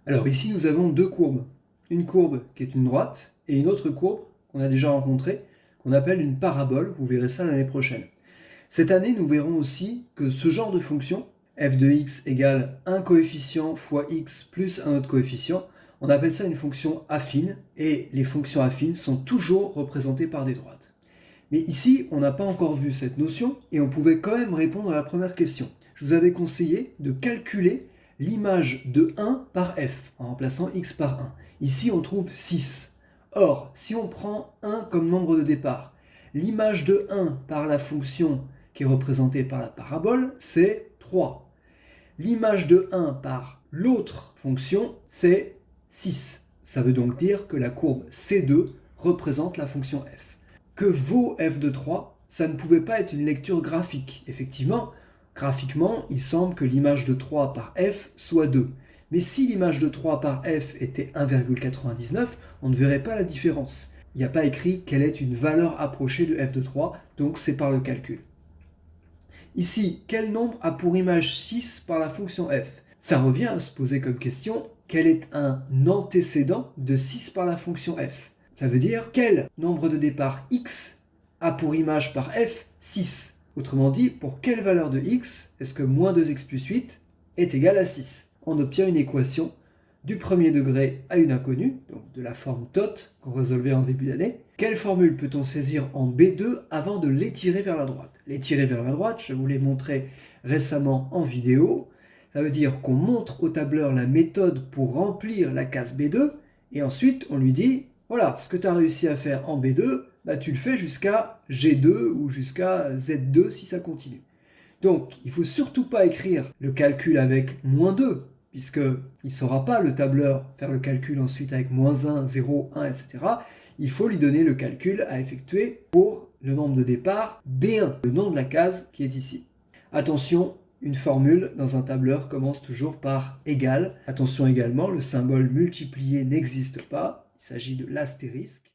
Alors ici, nous avons deux courbes. Une courbe qui est une droite et une autre courbe qu'on a déjà rencontrée, qu'on appelle une parabole. Vous verrez ça l'année prochaine. Cette année, nous verrons aussi que ce genre de fonction, f de x égale un coefficient fois x plus un autre coefficient, on appelle ça une fonction affine, et les fonctions affines sont toujours représentées par des droites. Mais ici, on n'a pas encore vu cette notion, et on pouvait quand même répondre à la première question. Je vous avais conseillé de calculer l'image de 1 par f, en remplaçant x par 1. Ici, on trouve 6. Or, si on prend 1 comme nombre de départ, l'image de 1 par la fonction qui est représentée par la parabole, c'est 3. L'image de 1 par l'autre fonction, c'est 6. Ça veut donc dire que la courbe C2 représente la fonction f. Que vaut f de 3 ? Ça ne pouvait pas être une lecture graphique. Effectivement, graphiquement, il semble que l'image de 3 par f soit 2. Mais si l'image de 3 par f était 1,99, on ne verrait pas la différence. Il n'y a pas écrit quelle est une valeur approchée de f de 3, donc c'est par le calcul. Ici, quel nombre a pour image 6 par la fonction f ? Ça revient à se poser comme question, quel est un antécédent de 6 par la fonction f ? Ça veut dire quel nombre de départ x a pour image par f 6 ? Autrement dit, pour quelle valeur de x est-ce que moins 2x plus 8 est égal à 6 ? On obtient une équation du premier degré à une inconnue, donc de la forme TOT qu'on résolvait en début d'année. Quelle formule peut-on saisir en B2 avant de l'étirer vers la droite ? L'étirer vers la droite, je vous l'ai montré récemment en vidéo, ça veut dire qu'on montre au tableur la méthode pour remplir la case B2, et ensuite on lui dit, voilà, ce que tu as réussi à faire en B2, bah, tu le fais jusqu'à G2 ou jusqu'à Z2 si ça continue. Donc, il ne faut surtout pas écrire le calcul avec moins 2, puisqu'il ne saura pas, le tableur, faire le calcul ensuite avec moins 1, 0, 1, etc. Il faut lui donner le calcul à effectuer pour le nombre de départ B1, le nom de la case qui est ici. Attention, une formule dans un tableur commence toujours par égal. Attention également, le symbole multiplié n'existe pas, il s'agit de l'astérisque.